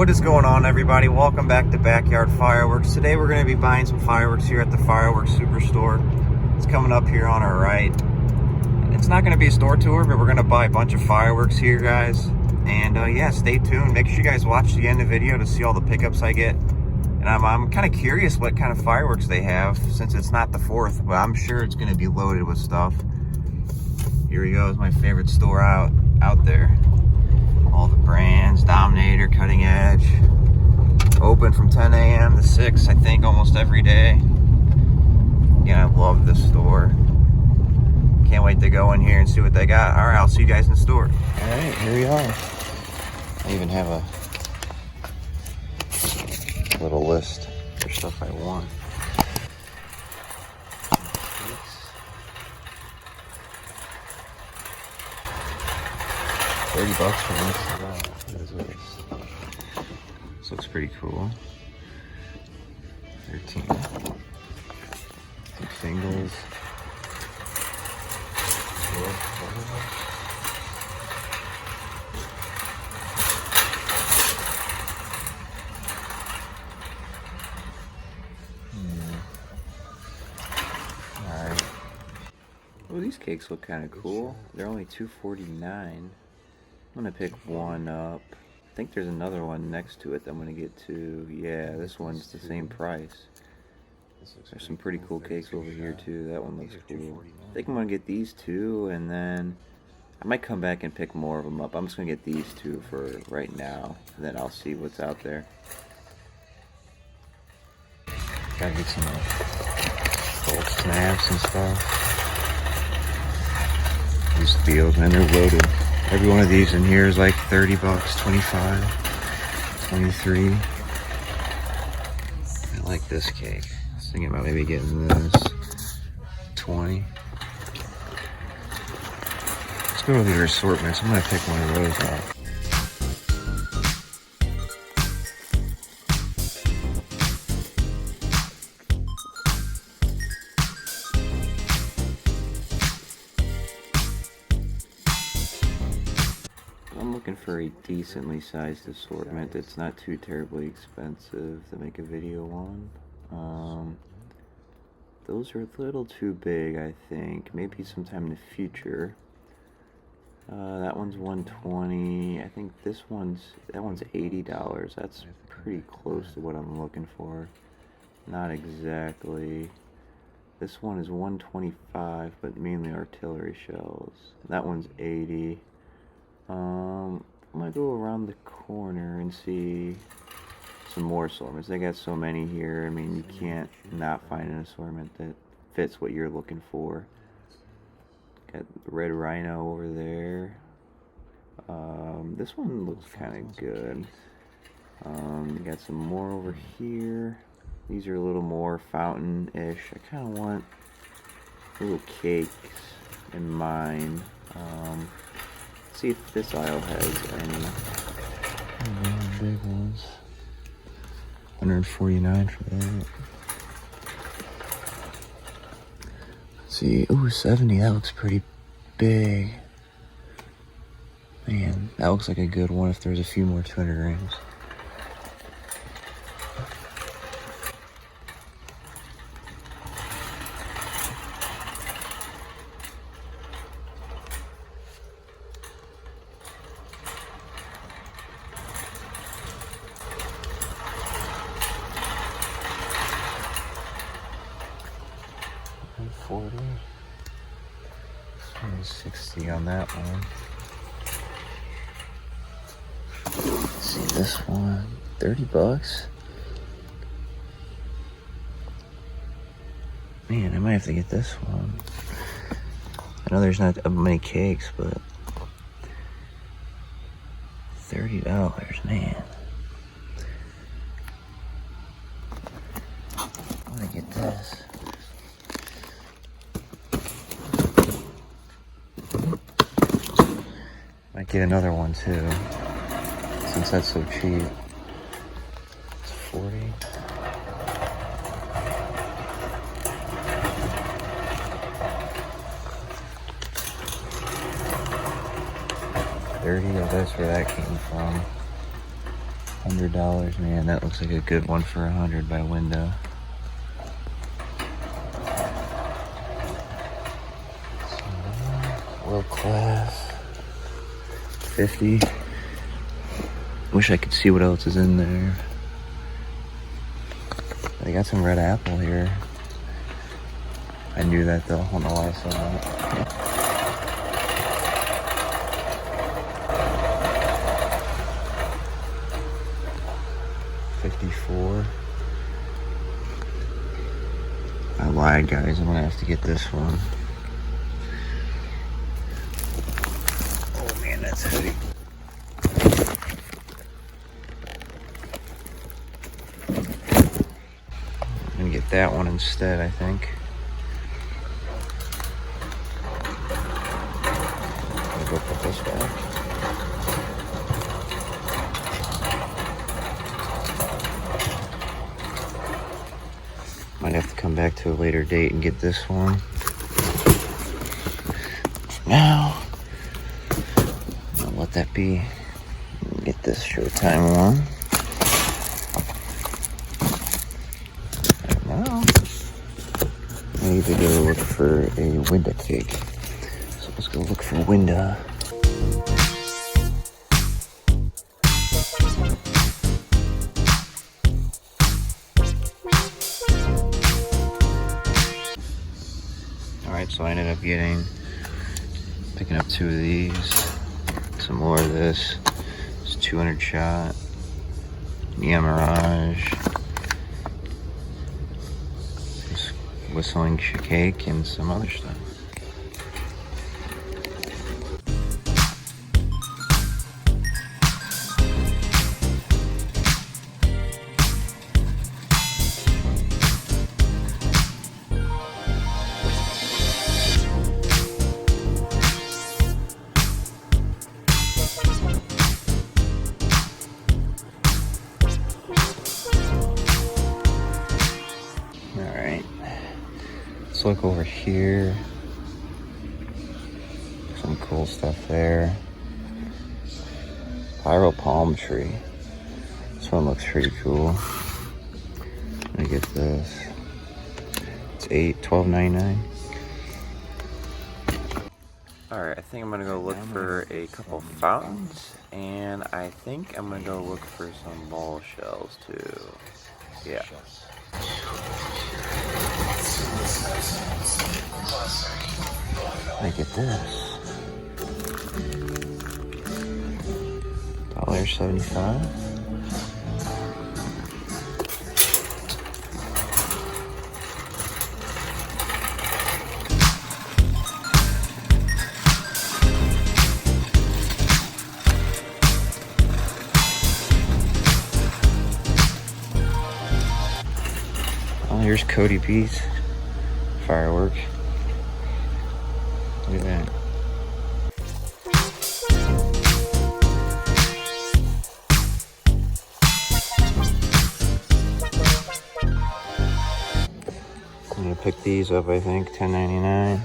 What is going on, everybody? Welcome back to Backyard Fireworks. Today we're going to be buying some fireworks here at the Firework Superstore. It's coming up here on our right. It's not going to be a store tour, but we're going to buy a bunch of fireworks here, guys. And yeah, stay tuned. Make sure you guys watch the end of the video to see all the pickups I get. And I'm kind of curious what kind of fireworks they have, since it's not the 4th, but I'm sure it's going to be loaded with stuff. Here we go. It's my favorite store out there. All the brands, Dominator, Cutting Edge. Open from 10 a.m. to 6, I think, almost every day. Yeah, I love this store. Can't wait to go in here and see what they got. All right, I'll see you guys in the store. All right, here we are. I even have a little list for stuff I want. $30 for this. What is this? This looks pretty cool. 13. Some singles. Alright. Oh, these cakes look kind of cool. They're only $2.49. I'm gonna pick one up. I think there's another one next to it that I'm gonna get to. Yeah, this one's the same price. There's some pretty cool cakes over here too. That one looks cool. I think I'm gonna get these two, and then I might come back and pick more of them up. I'm just gonna get these two for right now, and then I'll see what's out there. Gotta get some gold snaps and stuff. These deals, man, they're loaded. Every one of these in here is like $30, 25, 23. I like this cake. I was thinking about maybe getting this. 20. Let's go to your assortments. I'm gonna pick one of those up. I'm looking for a decently sized assortment that's not too terribly expensive to make a video on. Those are a little too big, I think. Maybe sometime in the future. That one's $120. I think that one's $80. That's pretty close to what I'm looking for. Not exactly. This one is $125, but mainly artillery shells. That one's $80. I'm gonna go around the corner and see some more assortments. They got so many here. I mean, you can't not find an assortment that fits what you're looking for. Got the Red Rhino over there. This one looks kind of good. Got some more over here. These are a little more fountain-ish. I kind of want little cakes in mine. See if this aisle has any. Big ones. $149 for that. Let's see. Ooh, 70. That looks pretty big. Man, that looks like a good one if there's a few more 200 grams. $40. 60 on that one. Let's see this one. $30. Man, I might have to get this one. I know there's not many cakes, but $30, man. I'm gonna get this. Might get another one too, since that's so cheap. It's 40. 30, that's where that came from. $100, man. That looks like a good one for $100 by window. World class. 50. Wish I could see what else is in there. They got some red apple here. I knew that though. I don't know why I said that. 54. I lied, guys. I'm gonna have to get this one. Oh man, that's heavy. I'm gonna get that one instead, I think. I'll go put this back. Might have to come back to a later date and get this one. Now, I'll let that be. Get this Showtime one. Now, I need to go look for a window cake. So let's go look for window. Alright, so I ended up picking up 2 of these, some more of this. It's 200 shot, Neon Mirage, this whistling cake, and some other stuff. Alright, let's look over here. Some cool stuff there. Pyro palm tree. This one looks pretty cool. Let me get this. It's $12.99. Alright, I think I'm gonna go look for a couple fountains, and I think I'm gonna go look for some ball shells too. Yeah. Look at this. $1.75. Oh, here's Cody P's Firework. Look at that. I'm gonna pick these up, I think, $10.99.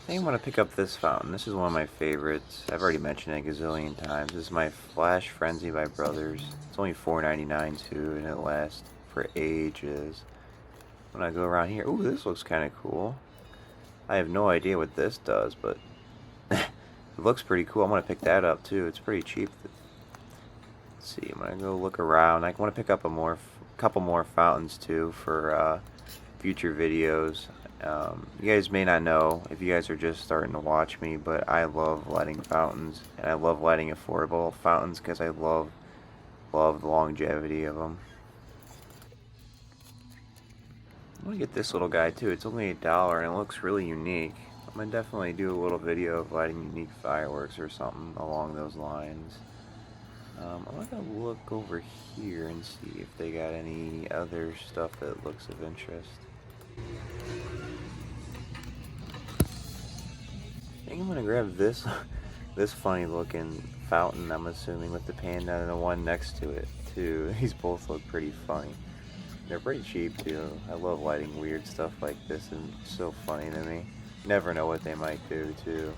I think I'm gonna pick up this fountain. This is one of my favorites. I've already mentioned it a gazillion times. This is my Flash Frenzy by Brothers. It's only $4.99 too, and it lasts for ages. When I go around here, ooh, this looks kind of cool. I have no idea what this does, but it looks pretty cool. I'm gonna pick that up too. It's pretty cheap. Let's see. I'm gonna go look around. I want to pick up a couple more fountains too for future videos. You guys may not know if you guys are just starting to watch me, but I love lighting fountains, and I love lighting affordable fountains because I love the longevity of them. I'm gonna get this little guy too. It's only $1 and it looks really unique. I'm gonna definitely do a little video of lighting unique fireworks or something along those lines. I'm gonna look over here and see if they got any other stuff that looks of interest. think I'm gonna grab this this funny looking fountain, I'm assuming, with the panda and the one next to it too. These both look pretty funny. They're pretty cheap too. I love lighting weird stuff like this, and it's so funny to me. Never know what they might do too.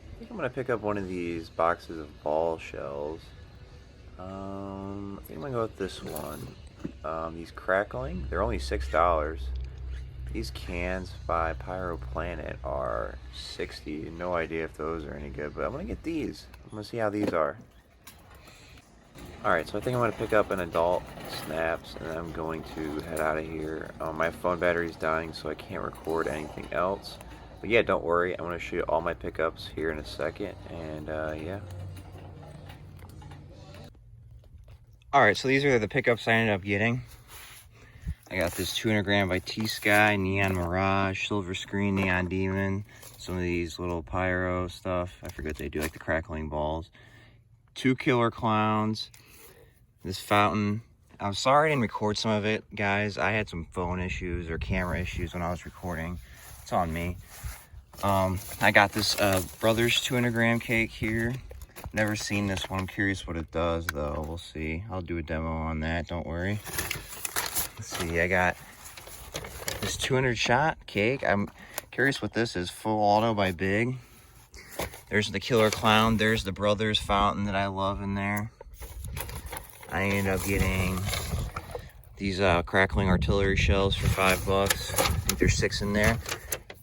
I think I'm gonna pick up one of these boxes of ball shells. I think I'm gonna go with this one. These crackling, they're only $6. These cans by Pyro Planet are 60. No idea if those are any good, but I'm gonna get these. I'm gonna see how these are. Alright, so I think I'm gonna pick up an adult snaps, and I'm going to head out of here. My phone battery's dying, so I can't record anything else. But yeah, don't worry, I'm gonna shoot all my pickups here in a second, and yeah. Alright, so these are the pickups I ended up getting. I got this 200 gram by T-Sky, Neon Mirage, Silver Screen, Neon Demon, some of these little pyro stuff. I forget what they do, like the crackling balls. 2 Killer Clowns, this fountain. I'm sorry I didn't record some of it, guys. I had some phone issues or camera issues when I was recording. It's on me. I got this Brothers 200 gram cake here. Never seen this one. I'm curious what it does, though. We'll see. I'll do a demo on that. Don't worry. Let's see. I got this 200 shot cake. I'm curious what this is. Full Auto by Big. There's the Killer Clown. There's the Brothers fountain that I love in there. I ended up getting these crackling artillery shells for $5. I think there's 6 in there.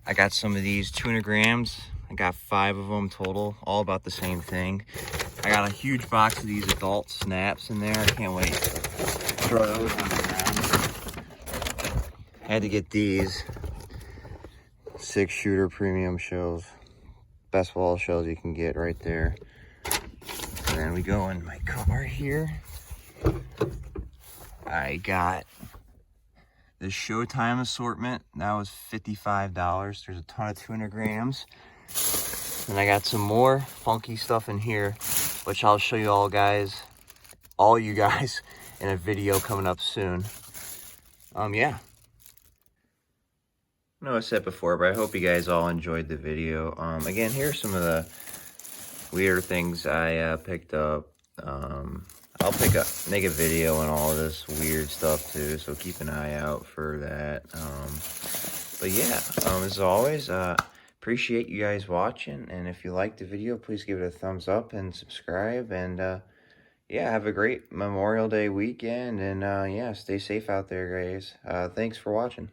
I got some of these 200 grams. I got 5 of them total, all about the same thing. I got a huge box of these adult snaps in there. I can't wait to throw those on the ground. I had to get these 6 shooter premium shells. Best wall shells you can get right there. And then we go in my car here. I got the Showtime assortment. That was $55. There's a ton of 200 grams. And I got some more funky stuff in here, which I'll show you all you guys, in a video coming up soon. Yeah. I know I said before, but I hope you guys all enjoyed the video. Again, here's some of the weird things I picked up. I'll make a video on all of this weird stuff too, so keep an eye out for that. But yeah, as always, appreciate you guys watching, and if you liked the video, please give it a thumbs up and subscribe, and yeah, have a great Memorial Day weekend, and yeah, stay safe out there, guys. Thanks for watching.